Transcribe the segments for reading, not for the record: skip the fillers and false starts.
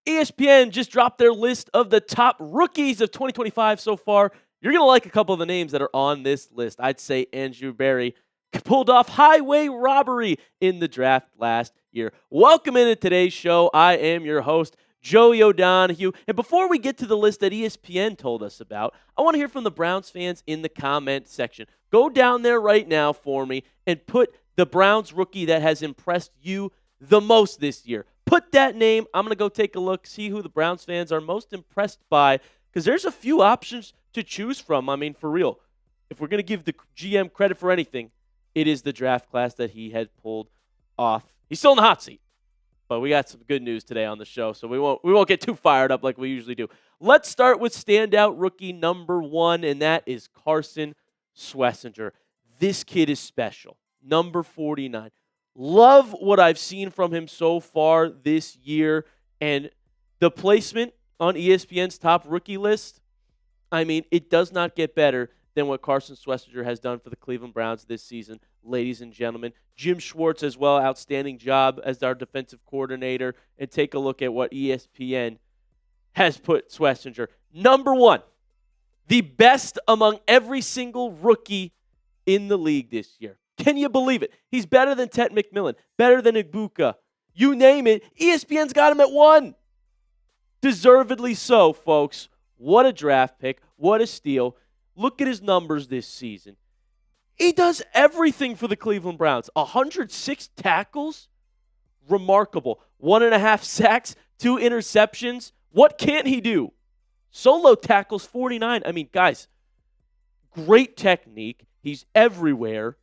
ESPN just dropped their list of the top rookies of 2025 so far. You're going to like a couple of the names that are on this list. I'd say Andrew Berry pulled off highway robbery in the draft last year. Welcome into today's show. I am your host, Joey O'Donohue. And before we get to the list that ESPN told us about, I want to hear from the Browns fans in the comment section. Go down there right now for me and put the Browns rookie that has impressed you the most this year. Put that name. I'm going to go take a look, see who the Browns fans are most impressed by, because there's a few options to choose from. I mean, for real, if we're going to give the GM credit for anything, it is the draft class that he had pulled off. He's still in the hot seat, but we got some good news today on the show, so we won't get too fired up like we usually do. Let's start with standout rookie number 1, and that is Carson Schwesinger. This kid is special. Number 49. Love what I've seen from him so far this year, and the placement on ESPN's top rookie list, I mean, it does not get better than what Carson Schwesinger has done for the Cleveland Browns this season, ladies and gentlemen. Jim Schwartz as well, outstanding job as our defensive coordinator, and take a look at what ESPN has put Schwesinger. Number 1, the best among every single rookie in the league this year. Can you believe it? He's better than McMillan, better than Egbuka. You name it, ESPN's got him at 1. Deservedly so, folks. What a draft pick. What a steal. Look at his numbers this season. He does everything for the Cleveland Browns. 106 tackles. Remarkable. 1.5 sacks, 2 interceptions. What can't he do? Solo tackles, 49. I mean, guys, great technique. He's everywhere.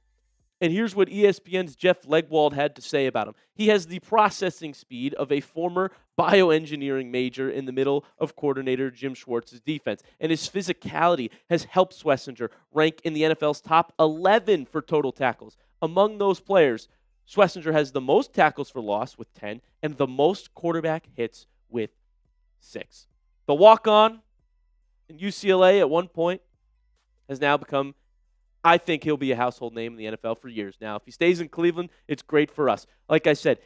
And here's what ESPN's Jeff Legwold had to say about him. He has the processing speed of a former bioengineering major in the middle of coordinator Jim Schwartz's defense. And his physicality has helped Schwesinger rank in the NFL's top 11 for total tackles. Among those players, Schwesinger has the most tackles for loss with 10 and the most quarterback hits with 6. The walk-on in UCLA at one point has now become, I think he'll be a household name in the NFL for years now. If he stays in Cleveland, it's great for us. Like I said,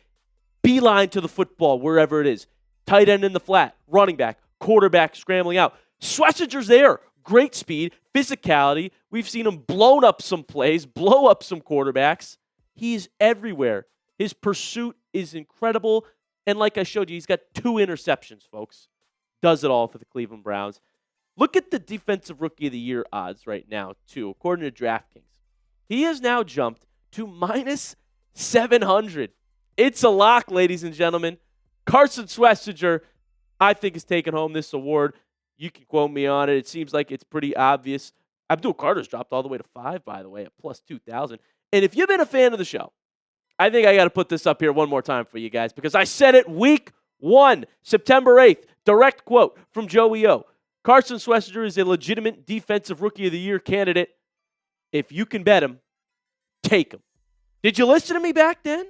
beeline to the football wherever it is. Tight end in the flat, running back, quarterback scrambling out. Schwesinger's there. Great speed, physicality. We've seen him blown up some plays, blow up some quarterbacks. He's everywhere. His pursuit is incredible. And like I showed you, he's got 2 interceptions, folks. Does it all for the Cleveland Browns. Look at the Defensive Rookie of the Year odds right now, too, according to DraftKings. He has now jumped to minus 700. It's a lock, ladies and gentlemen. Carson Schwesinger, I think, is taking home this award. You can quote me on it. It seems like it's pretty obvious. Abdul Carter's dropped all the way to 5, by the way, at plus 2,000. And if you've been a fan of the show, I think I got to put this up here one more time for you guys, because I said it week 1, September 8th. Direct quote from Joey O. Carson Schwesinger is a legitimate Defensive Rookie of the Year candidate. If you can bet him, take him. Did you listen to me back then?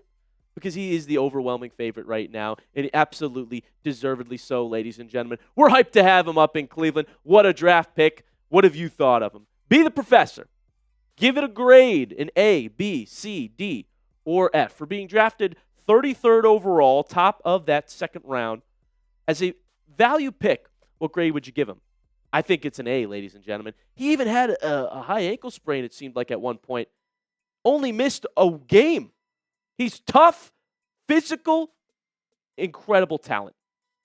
Because he is the overwhelming favorite right now, and absolutely deservedly so, ladies and gentlemen. We're hyped to have him up in Cleveland. What a draft pick. What have you thought of him? Be the professor. Give it a grade, an A, B, C, D, or F, for being drafted 33rd overall, top of that second round. As a value pick, what grade would you give him? I think it's an A, ladies and gentlemen. He even had a high ankle sprain, it seemed like, at one point. Only missed a game. He's tough, physical, incredible talent.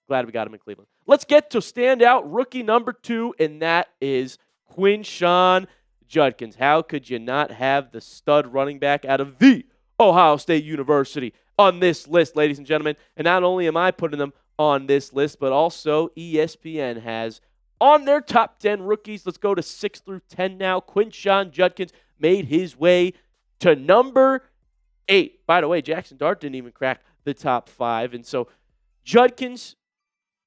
Glad we got him in Cleveland. Let's get to standout rookie number 2, and that is Quinshon Judkins. How could you not have the stud running back out of the Ohio State University on this list, ladies and gentlemen? And not only am I putting them on this list, but also ESPN has on their top 10 rookies. Let's go to 6 through 10 now. Quinshon Judkins made his way to number 8. By the way, Jackson Dart didn't even crack the top 5. And so Judkins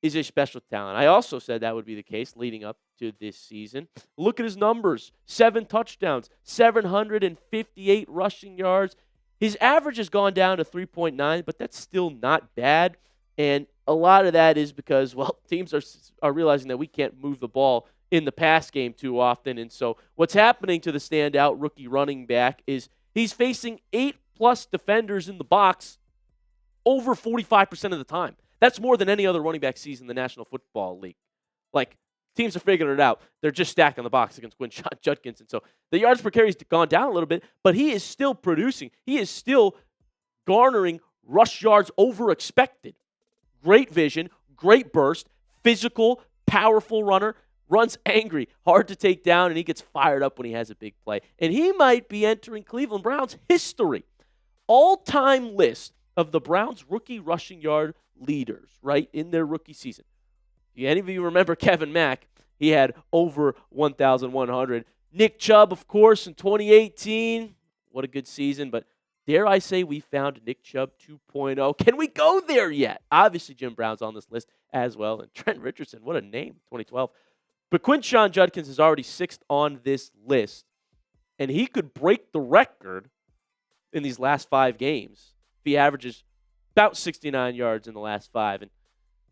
is a special talent. I also said that would be the case leading up to this season. Look at his numbers. 7 touchdowns, 758 rushing yards. His average has gone down to 3.9, but that's still not bad. And a lot of that is because, well, teams are realizing that we can't move the ball in the pass game too often. And so what's happening to the standout rookie running back is he's facing 8+ defenders in the box over 45% of the time. That's more than any other running back season in the National Football League. Like, teams are figuring it out. They're just stacking the box against Quinshon Judkins. And so the yards per carry has gone down a little bit, but he is still producing. He is still garnering rush yards over expected. Great vision, great burst, physical, powerful runner, runs angry, hard to take down, and he gets fired up when he has a big play. And he might be entering Cleveland Browns history. All-time list of the Browns rookie rushing yard leaders, right, in their rookie season. Any of you remember Kevin Mack? He had over 1,100. Nick Chubb, of course, in 2018. What a good season, but dare I say we found Nick Chubb 2.0. Can we go there yet? Obviously, Jim Brown's on this list as well. And Trent Richardson, what a name, 2012. But Quinshon Judkins is already 6th on this list. And he could break the record in these last 5 games. He averages about 69 yards in the last 5. And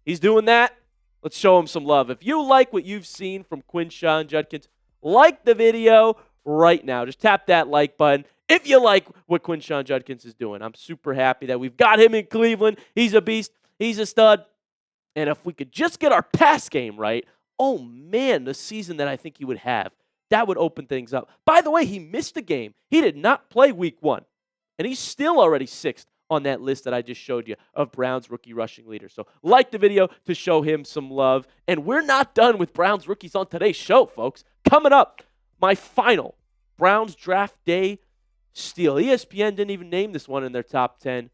he's doing that. Let's show him some love. If you like what you've seen from Quinshon Judkins, like the video right now. Just tap that like button if you like what Quinshon Judkins is doing. I'm super happy that we've got him in Cleveland. He's a beast. He's a stud. And if we could just get our pass game right, oh, man, the season that I think he would have, that would open things up. By the way, he missed a game. He did not play week 1. And he's still already 6th on that list that I just showed you of Browns rookie rushing leaders. So like the video to show him some love. And we're not done with Browns rookies on today's show, folks. Coming up, my final Browns draft day steal. ESPN didn't even name this one in their top 10,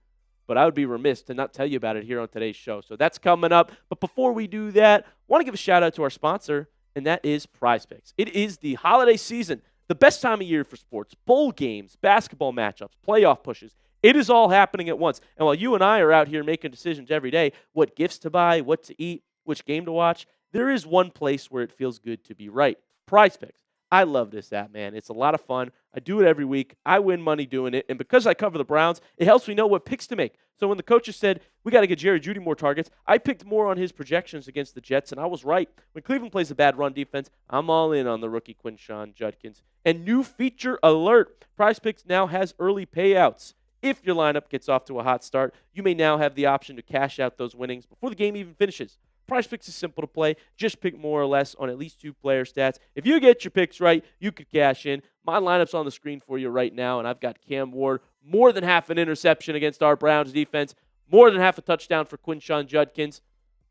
but I would be remiss to not tell you about it here on today's show. So that's coming up. But before we do that, I want to give a shout out to our sponsor, and that is PrizePicks. It is the holiday season, the best time of year for sports, bowl games, basketball matchups, playoff pushes. It is all happening at once. And while you and I are out here making decisions every day, what gifts to buy, what to eat, which game to watch, there is one place where it feels good to be right. PrizePicks. I love this app, man. It's a lot of fun. I do it every week. I win money doing it. And because I cover the Browns, it helps me know what picks to make. So when the coaches said, we got to get Jerry Jeudy more targets, I picked more on his projections against the Jets, and I was right. When Cleveland plays a bad run defense, I'm all in on the rookie Quinshon Judkins. And new feature alert, PrizePicks now has early payouts. If your lineup gets off to a hot start, you may now have the option to cash out those winnings before the game even finishes. PrizePicks is simple to play. Just pick more or less on at least 2 player stats. If you get your picks right, you could cash in. My lineup's on the screen for you right now, and I've got Cam Ward, more than half an interception against our Browns defense, more than half a touchdown for Quinshon Judkins,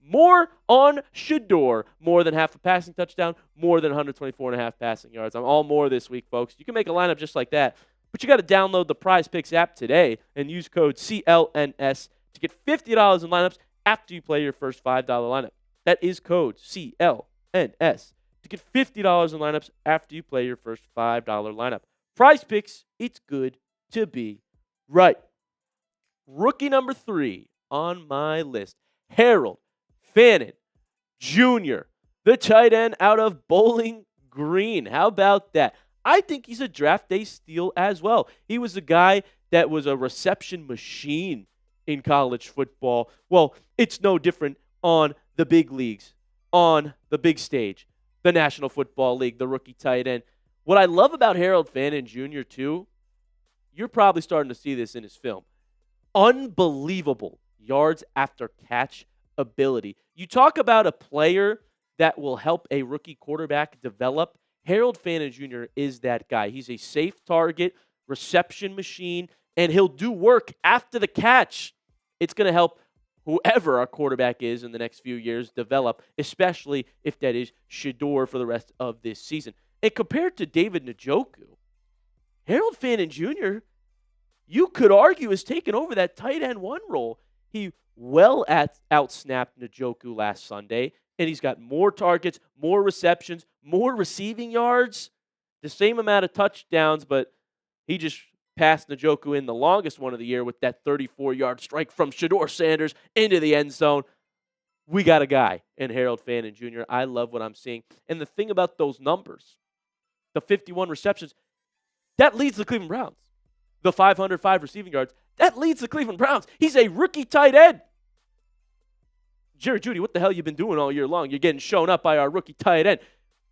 more on Shedeur, more than half a passing touchdown, more than 124.5 passing yards. I'm all more this week, folks. You can make a lineup just like that. But you got to download the PrizePicks app today and use code CLNS to get $50 in lineups after you play your first $5 lineup. That is code CLNS to get $50 in lineups after you play your first $5 lineup. PrizePicks, it's good to be right. Rookie number 3 on my list, Harold Fannin Jr., the tight end out of Bowling Green. How about that? I think he's a draft day steal as well. He was a guy that was a reception machine in college football. Well, it's no different on the big leagues, on the big stage, the National Football League, the rookie tight end. What I love about Harold Fannin Jr., too, you're probably starting to see this in his film. Unbelievable yards after catch ability. You talk about a player that will help a rookie quarterback develop. Harold Fannin Jr. is that guy. He's a safe target, reception machine, and he'll do work after the catch. It's going to help whoever our quarterback is in the next few years develop, especially if that is Shedeur for the rest of this season. And compared to David Njoku, Harold Fannin Jr., you could argue, has taken over that tight end 1 role. He outsnapped Njoku last Sunday, and he's got more targets, more receptions, more receiving yards, the same amount of touchdowns, but he just passed Njoku in the longest one of the year with that 34-yard strike from Shedeur Sanders into the end zone. We got a guy in Harold Fannin Jr. I love what I'm seeing. And the thing about those numbers, the 51 receptions, that leads the Cleveland Browns. The 505 receiving yards, that leads the Cleveland Browns. He's a rookie tight end. Jerry Jeudy, what the hell you been doing all year long? You're getting shown up by our rookie tight end.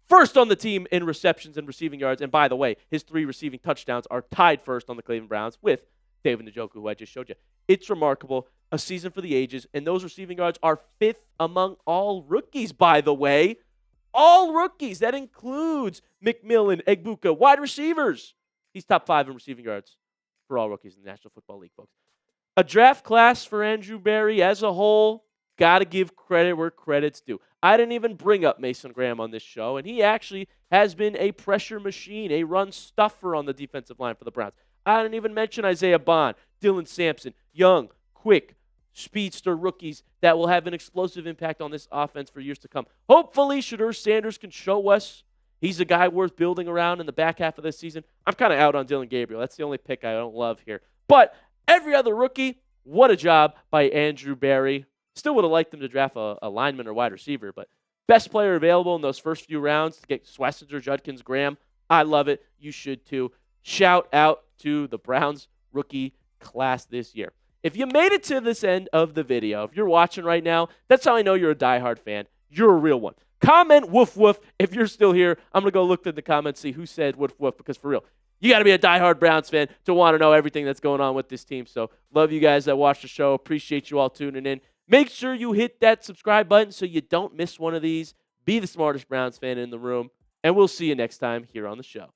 First on the team in receptions and receiving yards. And by the way, his 3 receiving touchdowns are tied first on the Cleveland Browns with David Njoku, who I just showed you. It's remarkable. A season for the ages. And those receiving yards are 5th among all rookies, by the way. All rookies. That includes McMillan, Egbuka, wide receivers. He's top 5 in receiving yards for all rookies in the National Football League, folks. A draft class for Andrew Berry as a whole, got to give credit where credit's due. I didn't even bring up Mason Graham on this show, and he actually has been a pressure machine, a run stuffer on the defensive line for the Browns. I didn't even mention Isaiah Bond, Dylan Sampson, young, quick, speedster rookies that will have an explosive impact on this offense for years to come. Hopefully, Shedeur Sanders can show us he's a guy worth building around in the back half of this season. I'm kind of out on Dylan Gabriel. That's the only pick I don't love here. But every other rookie, what a job by Andrew Berry. Still would have liked them to draft a lineman or wide receiver, but best player available in those first few rounds to get Schwesinger, Judkins, Graham. I love it. You should too. Shout out to the Browns rookie class this year. If you made it to this end of the video, if you're watching right now, that's how I know you're a diehard fan. You're a real one. Comment woof woof if you're still here. I'm going to go look in the comments, see who said woof woof, because for real, you got to be a diehard Browns fan to want to know everything that's going on with this team. So love you guys that watch the show. Appreciate you all tuning in. Make sure you hit that subscribe button so you don't miss one of these. Be the smartest Browns fan in the room. And we'll see you next time here on the show.